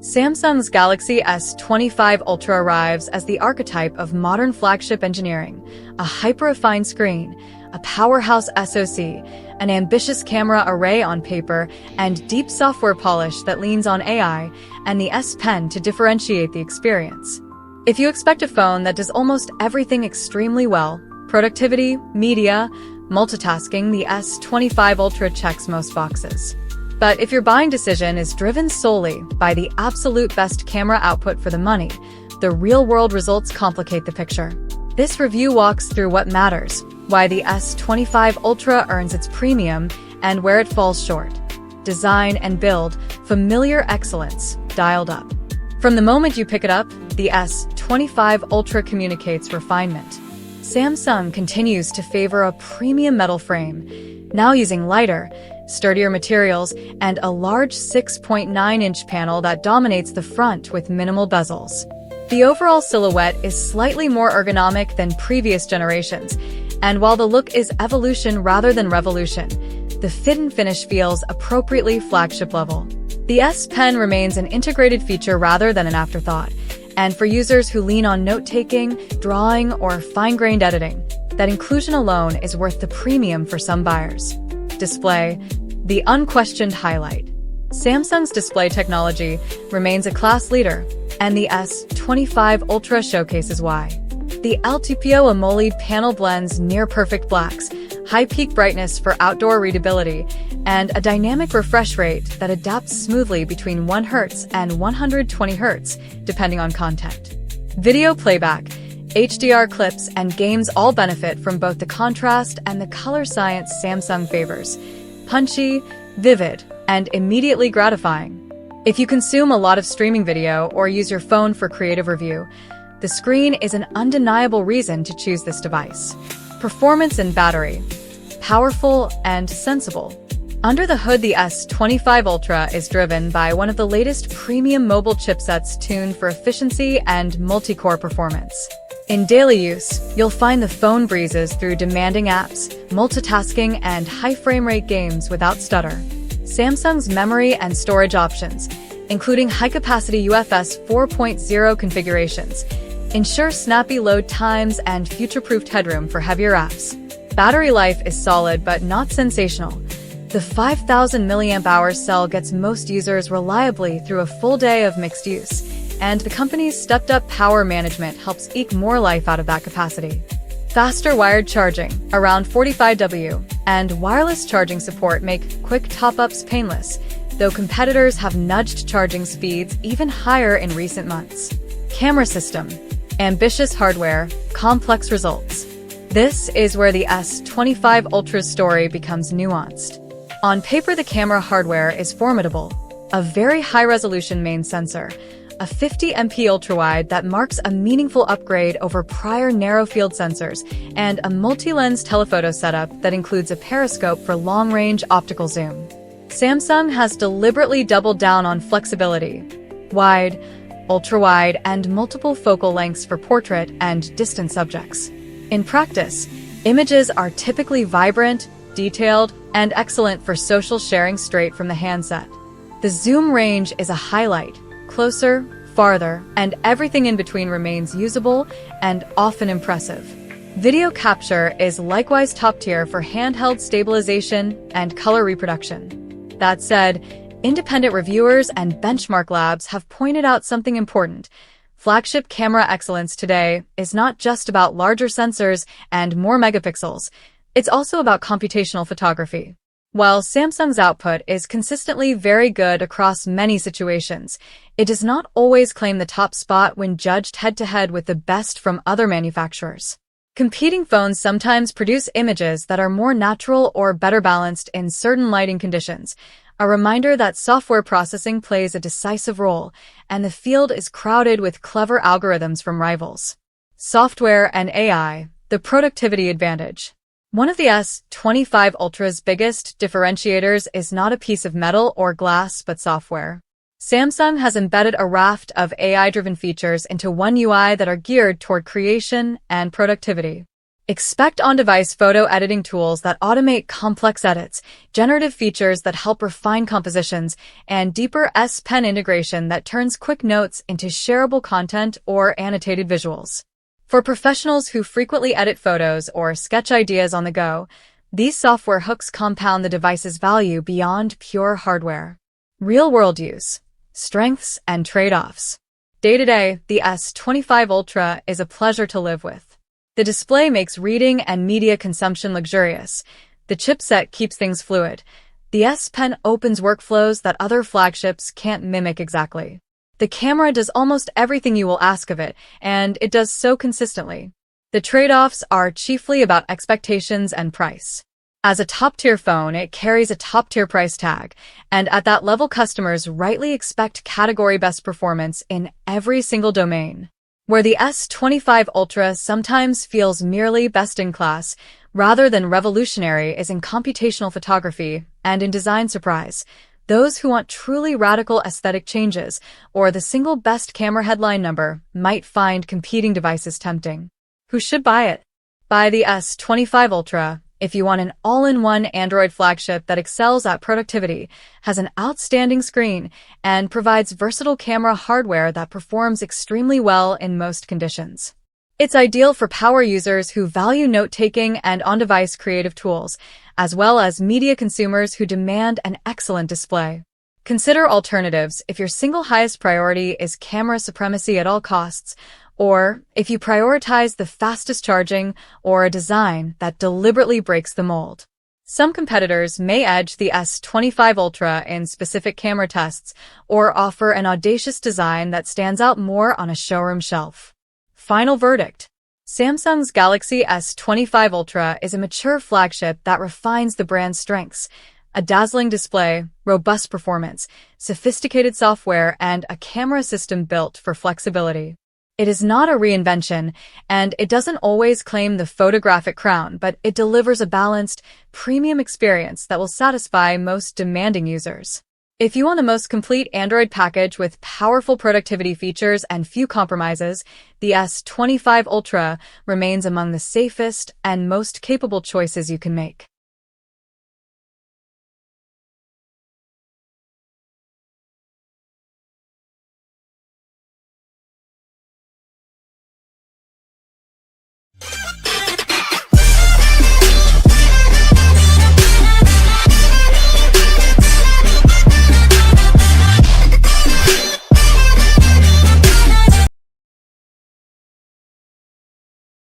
Samsung's Galaxy S25 Ultra arrives as the archetype of modern flagship engineering, a hyper-refined screen, a powerhouse SoC, an ambitious camera array on paper, and deep software polish that leans on AI and the S Pen to differentiate the experience. If you expect a phone that does almost everything extremely well, productivity, media, multitasking, the S25 Ultra checks most boxes. But if your buying decision is driven solely by the absolute best camera output for the money, the real-world results complicate the picture. This review walks through what matters, why the S25 Ultra earns its premium, and where it falls short. Design and build, familiar excellence, dialed up. From the moment you pick it up, the S25 Ultra communicates refinement. Samsung continues to favor a premium metal frame, now using lighter, sturdier materials, and a large 6.9-inch panel that dominates the front with minimal bezels. The overall silhouette is slightly more ergonomic than previous generations, and while the look is evolution rather than revolution, the fit and finish feels appropriately flagship level. The S Pen remains an integrated feature rather than an afterthought, and for users who lean on note-taking, drawing, or fine-grained editing, that inclusion alone is worth the premium for some buyers. Display, the unquestioned highlight. Samsung's display technology remains a class leader, and the S25 Ultra showcases why. The LTPO AMOLED panel blends near-perfect blacks, high peak brightness for outdoor readability, and a dynamic refresh rate that adapts smoothly between 1 Hz and 120 Hz, depending on content. Video playback, HDR clips, and games all benefit from both the contrast and the color science Samsung favors. Punchy, vivid, and immediately gratifying. If you consume a lot of streaming video or use your phone for creative review, the screen is an undeniable reason to choose this device. Performance and battery. Powerful and sensible. Under the hood, the S25 Ultra is driven by one of the latest premium mobile chipsets tuned for efficiency and multi-core performance. In daily use, you'll find the phone breezes through demanding apps, multitasking, and high frame rate games without stutter. Samsung's memory and storage options, including high-capacity UFS 4.0 configurations, ensure snappy load times and future-proofed headroom for heavier apps. Battery life is solid but not sensational. The 5,000 mAh cell gets most users reliably through a full day of mixed use, and the company's stepped-up power management helps eke more life out of that capacity. Faster wired charging, around 45W, and wireless charging support make quick top-ups painless, though competitors have nudged charging speeds even higher in recent months. Camera system, ambitious hardware, complex results. This is where the S25 Ultra's story becomes nuanced. On paper, the camera hardware is formidable. A very high-resolution main sensor, a 50MP ultrawide that marks a meaningful upgrade over prior narrow-field sensors, and a multi-lens telephoto setup that includes a periscope for long-range optical zoom. Samsung has deliberately doubled down on flexibility. Wide, ultra-wide, and multiple focal lengths for portrait and distant subjects. In practice, images are typically vibrant, detailed, and excellent for social sharing straight from the handset. The zoom range is a highlight. Closer, farther, and everything in between remains usable and often impressive. Video capture is likewise top tier for handheld stabilization and color reproduction. That said, independent reviewers and benchmark labs have pointed out something important. Flagship camera excellence today is not just about larger sensors and more megapixels. It's also about computational photography. While Samsung's output is consistently very good across many situations, it does not always claim the top spot when judged head-to-head with the best from other manufacturers. Competing phones sometimes produce images that are more natural or better balanced in certain lighting conditions, a reminder that software processing plays a decisive role, and the field is crowded with clever algorithms from rivals. Software and AI, the productivity advantage. One of the S25 Ultra's biggest differentiators is not a piece of metal or glass but software. Samsung has embedded a raft of AI-driven features into one UI that are geared toward creation and productivity. Expect on-device photo editing tools that automate complex edits, generative features that help refine compositions, and deeper S Pen integration that turns quick notes into shareable content or annotated visuals. For professionals who frequently edit photos or sketch ideas on the go, these software hooks compound the device's value beyond pure hardware. Real-world use, strengths, and trade-offs. Day-to-day, the S25 Ultra is a pleasure to live with. The display makes reading and media consumption luxurious. The chipset keeps things fluid. The S Pen opens workflows that other flagships can't mimic exactly. The camera does almost everything you will ask of it, and it does so consistently. The trade-offs are chiefly about expectations and price. As a top-tier phone, it carries a top-tier price tag, and at that level customers rightly expect category-best performance in every single domain. Where the S25 Ultra sometimes feels merely best-in-class, rather than revolutionary, is in computational photography and in design surprise. Those who want truly radical aesthetic changes, or the single best camera headline number, might find competing devices tempting. Who should buy it? Buy the S25 Ultra if you want an all-in-one Android flagship that excels at productivity, has an outstanding screen, and provides versatile camera hardware that performs extremely well in most conditions. It's ideal for power users who value note-taking and on-device creative tools, as well as media consumers who demand an excellent display. Consider alternatives if your single highest priority is camera supremacy at all costs, or if you prioritize the fastest charging or a design that deliberately breaks the mold. Some competitors may edge the S25 Ultra in specific camera tests or offer an audacious design that stands out more on a showroom shelf. Final verdict. Samsung's Galaxy S25 Ultra is a mature flagship that refines the brand's strengths: a dazzling display, robust performance, sophisticated software, and a camera system built for flexibility. It is not a reinvention, and it doesn't always claim the photographic crown, but it delivers a balanced, premium experience that will satisfy most demanding users. If you want the most complete Android package with powerful productivity features and few compromises, the S25 Ultra remains among the safest and most capable choices you can make.